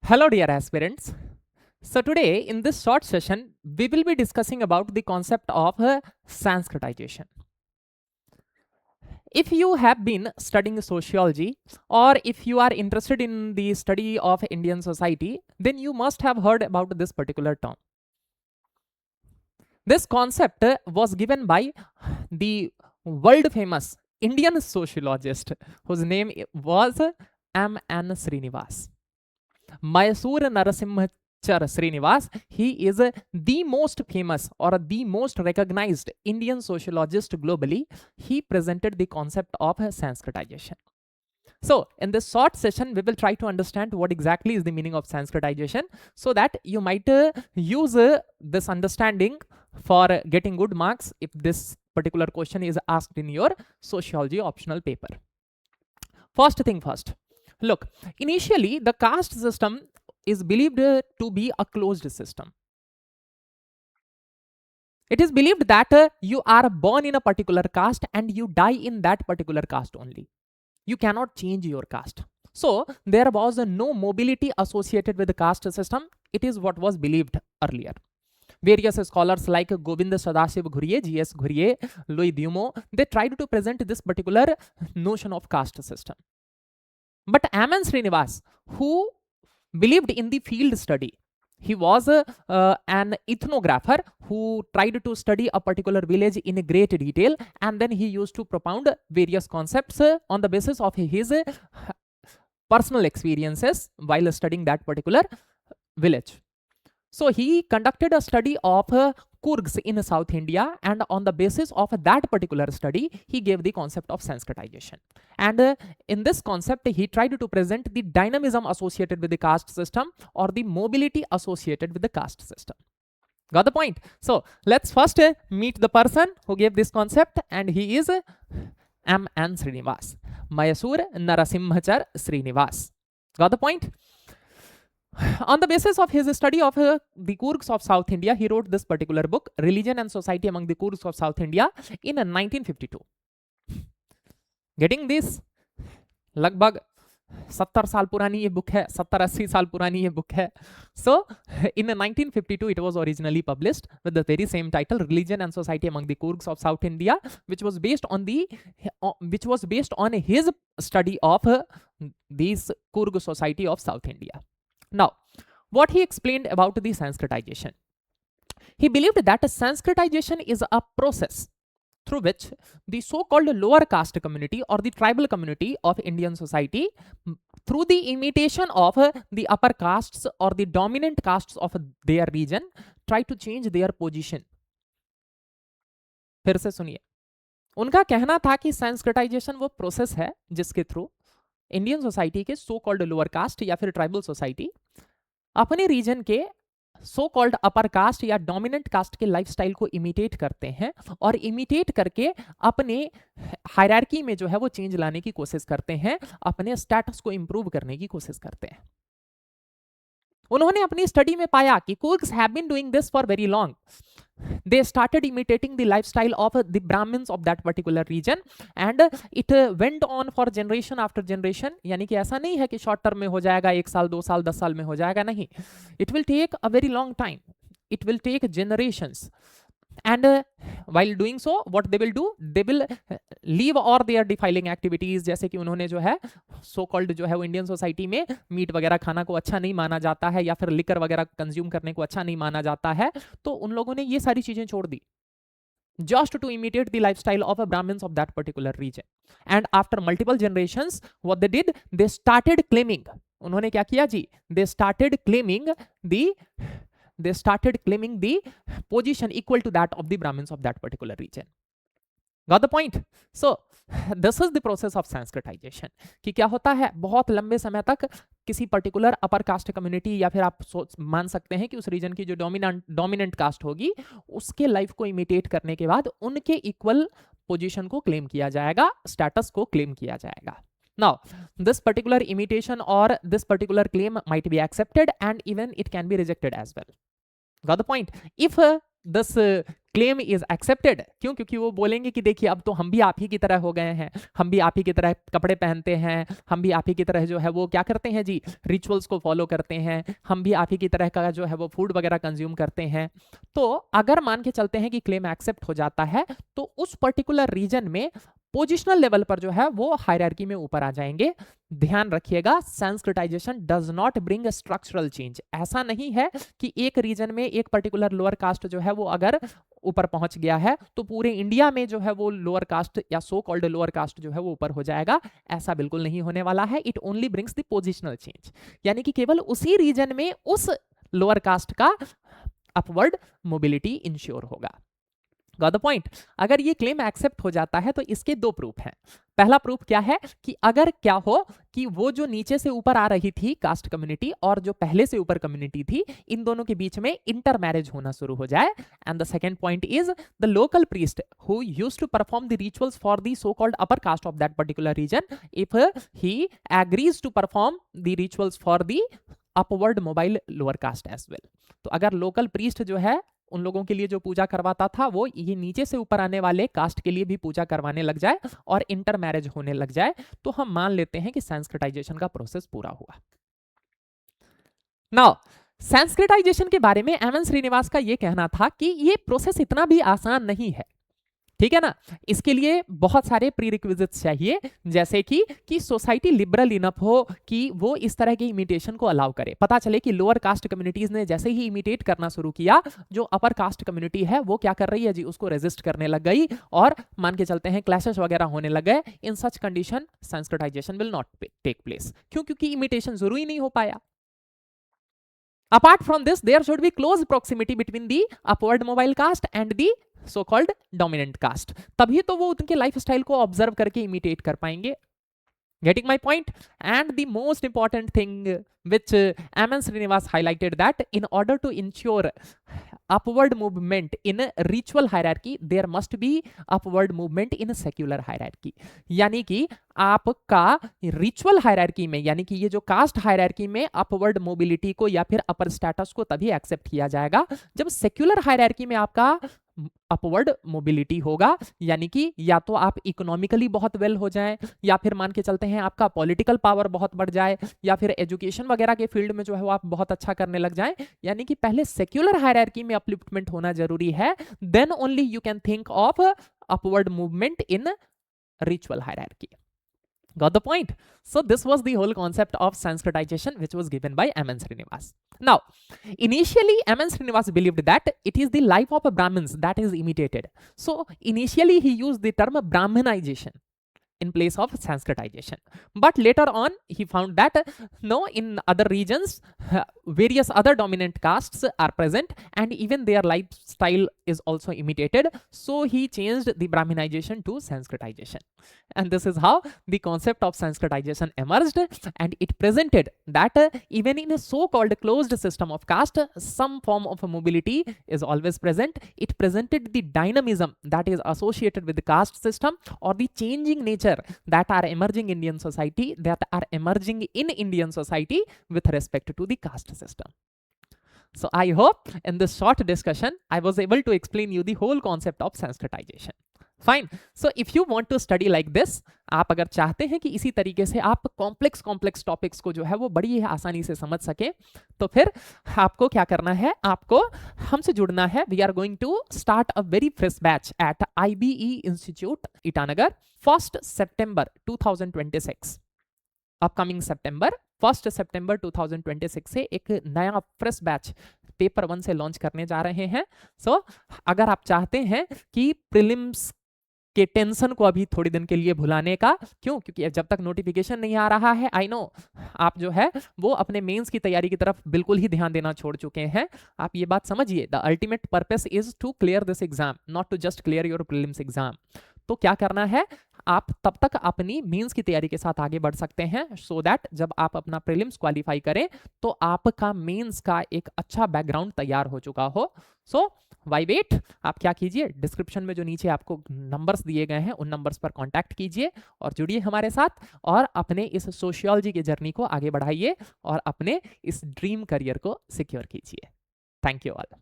Hello dear aspirants. So today in this short session we will be discussing about the concept of Sanskritization. If you have been studying sociology or if you are interested in the study of Indian society, then you must have heard about this particular term. This concept was given by the world famous Indian sociologist whose name was M.N. Srinivas. Mysore Narasimhachar Srinivas, he is the most famous or the most recognized Indian sociologist globally. He presented the concept of Sanskritization. So, in this short session, we will try to understand what exactly is the meaning of Sanskritization so that you might use this understanding for getting good marks if this particular question is asked in your sociology optional paper. First thing first. Look, initially the caste system is believed to be a closed system. It is believed that you are born in a particular caste and you die in that particular caste only. You cannot change your caste. So there was no mobility associated with the caste system. It is what was believed earlier. Various scholars like Govind Sadashiv Ghurye, G.S. Ghurye, Louis Dumo, they tried to present this particular notion of caste system. But M.N. Srinivas, who believed in the field study, he was an ethnographer who tried to study a particular village in great detail, and then he used to propound various concepts on the basis of his personal experiences while studying that particular village. So he conducted a study of Kurgs in South India, and on the basis of that particular study, he gave the concept of Sanskritization. And in this concept, he tried to present the dynamism associated with the caste system or the mobility associated with the caste system. Got the point? So let's first meet the person who gave this concept, and he is M.N. Srinivas. Mysore Narasimhachar Srinivas. Got the point? On the basis of his study of the Kurgs of South India, he wrote this particular book, Religion and Society Among the Kurgs of South India, in 1952. Getting this? लगभग 70 साल पुरानी ये book है, 70-80 साल पुरानी ये book है. So in 1952 it was originally published with the very same title, Religion and Society Among the Kurgs of South India, which was based on his study of these Kurg society of South India. Now, what he explained about the Sanskritization. He believed that Sanskritization is a process through which the so-called lower caste community or the tribal community of Indian society, through the imitation of the upper castes or the dominant castes of their region, try to change their position. फिर से सुनिए, उनका कहना था कि Sanskritization वो process है जिसके थ्रू इंडियन सोसाइटी के सो कॉल्ड लोअर कास्ट या फिर ट्राइबल सोसाइटी अपने रीजन के सो कॉल्ड अपर कास्ट या डोमिनेंट कास्ट के लाइफस्टाइल को इमिटेट करते हैं और इमिटेट करके अपने हायरार्की में जो है वो चेंज लाने की कोशिश करते हैं, अपने स्टेटस को इंप्रूव करने की कोशिश करते हैं. उन्होंने अपनी स्टडी में पाया कि Kurgs have been doing this for very long. They started imitating the lifestyle of the Brahmins of that particular region, and it went on for generation after generation. यानी कि ऐसा नहीं है कि शॉर्ट टर्म में हो जाएगा, 1 साल 2 साल 10 साल में हो जाएगा, नहीं. It will take a very long time. It will take generations. And while doing so, what they will do, they will leave all their defiling activities. जैसे कि उन्होंने जो है सो कॉल्ड जो है वो इंडियन सोसाइटी में मीट वगैरह खाना को अच्छा नहीं माना जाता है या फिर लिकर वगैरह कंज्यूम करने को अच्छा नहीं माना जाता है, तो उन लोगों ने ये सारी चीजें छोड़ दी just to imitate the lifestyle of a Brahmins of that particular region. And after multiple generations, what they did, they started claiming. उन्होंने क्या किया जी? They started claiming the position equal to that of the Brahmins of that particular region. Got the point? So this is the process of Sanskritization. कि क्या होता है, बहुत लंबे समय तक किसी पर्टिकुलर अपर कास्ट कम्युनिटी या फिर आप मान सकते हैं कि उस रीजन की जो डोमिनेंट कास्ट होगी उसके लाइफ को इमिटेट करने के बाद उनके इक्वल पोजीशन को क्लेम किया जाएगा, स्टेटस को क्लेम किया जाएगा. Now, this particular imitation or this particular claim might be accepted and even it can be rejected as well. Got the point? If this claim is accepted. क्यों? क्योंकि वो बोलेंगे कि देखिए अब तो हम भी आप ही की तरह हो गए हैं, हम भी आप ही की तरह कपड़े पहनते हैं, हम भी आप ही की तरह जो है वो क्या करते हैं जी, रिचुअल्स को फॉलो करते हैं, हम भी आप ही की तरह का जो है वो फूड वगैरह कंज्यूम करते हैं। तो अगर मान के चलते हैं कि क्लेम एक्सेप्ट हो जाता है तो उस पर्टिकुलर रीजन में पोजिशनल लेवल पर जो है वो हायरार्की में ऊपर आ जाएंगे। ध्यान रखिएगा, Sanskritisation does not bring structural change. ऐसा नहीं है कि एक रीजन में एक पर्टिकुलर लोअर कास्ट जो है वो अगर ऊपर पहुंच गया है तो पूरे इंडिया में जो है वो लोअर कास्ट या सो कॉल्ड लोअर कास्ट जो है वो ऊपर हो जाएगा। ऐसा बिल्कुल नहीं होने वाला है। It only brings the positional change, यानी कि केवल उसी रीजन में उस लोअर कास्ट का अपवर्ड मोबिलिटी इंश्योर होगा। Got the point? अगर ये क्लेम एक्सेप्ट हो जाता है तो इसके दो प्रूफ हैं। पहला प्रूफ क्या है कि अगर क्या हो कि वो जो नीचे से ऊपर आ रही थी कास्ट कम्युनिटी और जो पहले से ऊपर कम्युनिटी थी, इन दोनों के बीच में इंटर मैरिज होना शुरू हो जाए। And the second point is the local priest who used to perform the rituals for the so called upper caste of that particular region, if he agrees to perform the rituals for the upward mobile lower caste as well. तो अगर local priest जो है उन लोगों के लिए जो पूजा करवाता था वो ये नीचे से ऊपर आने वाले कास्ट के लिए भी पूजा करवाने लग जाए और इंटर मैरिज होने लग जाए, तो हम मान लेते हैं कि संस्कृताइजेशन का प्रोसेस पूरा हुआ। नाउ संस्कृताइजेशन के बारे में एम एन श्रीनिवास का ये कहना था कि ये प्रोसेस इतना भी आसान नहीं है, ठीक है ना। इसके लिए बहुत सारे प्री रिक्विजिट्स चाहिए, जैसे कि सोसाइटी लिबरल इनफ हो कि वो इस तरह के इमिटेशन को अलाउ करे। पता चले कि लोअर कास्ट कम्युनिटीज ने जैसे ही इमिटेट करना शुरू किया, जो अपर कास्ट कम्युनिटी है वो क्या कर रही है जी, उसको रेजिस्ट करने लग गई और मान के चलते हैं क्लैशेस वगैरह होने लग गए। In such condition sanskritization will not take place. क्यों? क्योंकि इमिटेशन जरूरी नहीं हो पाया। Apart from this, there should be close proximity between the upward mobile caste and the so called dominant caste. तभी तो वो उनके लाइफस्टाइल को ऑब्जर्व करके इमिटेट कर पाएंगे। Getting my point? And the most important thing which M.N. Srinivas highlighted, that in order to ensure upward movement in a ritual hierarchy, there must be upward movement in a secular hierarchy. यानी कि आपका ritual hierarchy में, यानी कि ये जो cast hierarchy में upward mobility को या फिर अपर स्टेटस को तभी एक्सेप्ट किया जाएगा जब सेक्युलर हायरार्की में आपका अपवर्ड मोबिलिटी होगा। यानी कि या तो आप इकोनॉमिकली बहुत वेल हो जाएं, या फिर मान के चलते हैं आपका पॉलिटिकल पावर बहुत बढ़ जाए, या फिर एजुकेशन वगैरह के फील्ड में जो है वो आप बहुत अच्छा करने लग जाएं। यानी कि पहले सेक्युलर हायरार्की में अपलिफ्टमेंट होना जरूरी है, then only you can think of upward movement in ritual hierarchy. Got the point? So this was the whole concept of Sanskritization, which was given by M.N. Srinivas. Now, initially M.N. Srinivas believed that it is the life of Brahmins that is imitated. So initially he used the term Brahmanization in place of Sanskritization. But later on, he found that no, in other regions, various other dominant castes are present and even their lifestyle is also imitated. So he changed the Brahminization to Sanskritization. And this is how the concept of Sanskritization emerged, and it presented that even in a so-called closed system of caste, some form of mobility is always present. It presented the dynamism that is associated with the caste system, or the changing nature that are emerging Indian society, that are emerging in Indian society with respect to the caste system. So I hope in this short discussion I was able to explain you the whole concept of Sanskritization. Fine. So if you want to study like this, आप अगर चाहते हैं कि इसी तरीके से आप complex topics को जो है वो बड़ी आसानी से समझ सके, तो फिर आपको क्या करना है, आपको हमसे जुड़ना है। We are going to start a very fresh batch at IBE institute Itanagar 1 सितंबर 2026। अपकमिंग सितंबर 1 सितंबर 2026 से एक नया फ्रेश बैच पेपर 1 से लॉन्च करने जा रहे हैं। सो अगर आप चाहते हैं कि प्रीलिम्स के टेंशन को अभी थोड़ी दिन के लिए भुलाने का, क्यों? क्योंकि जब तक नोटिफिकेशन नहीं आ रहा है, आई नो आप जो है वो अपने मेंस की तैयारी की तरफ बिल्कुल ही ध्यान देना छोड़ चुके हैं। आप ये बात समझिए, the ultimate purpose is to clear this exam, not to just clear your prelims exam. तो क्या करना है, आप तब तक अपनी मेंस की तैयारी के साथ आगे बढ़ सकते हैं, सो दैट जब आप अपना प्रीलिम्स क्वालिफाई करें तो आपका मेंस का एक अच्छा बैकग्राउंड तैयार हो चुका हो। सो वाई वेट, आप क्या कीजिए, डिस्क्रिप्शन में जो नीचे आपको नंबर्स दिए गए हैं उन नंबर्स पर कांटेक्ट कीजिए और जुड़िए हमारे साथ, और अपने इस सोशियोलॉजी की जर्नी को आगे बढ़ाइए और अपने इस ड्रीम करियर को सिक्योर कीजिए। Thank you all.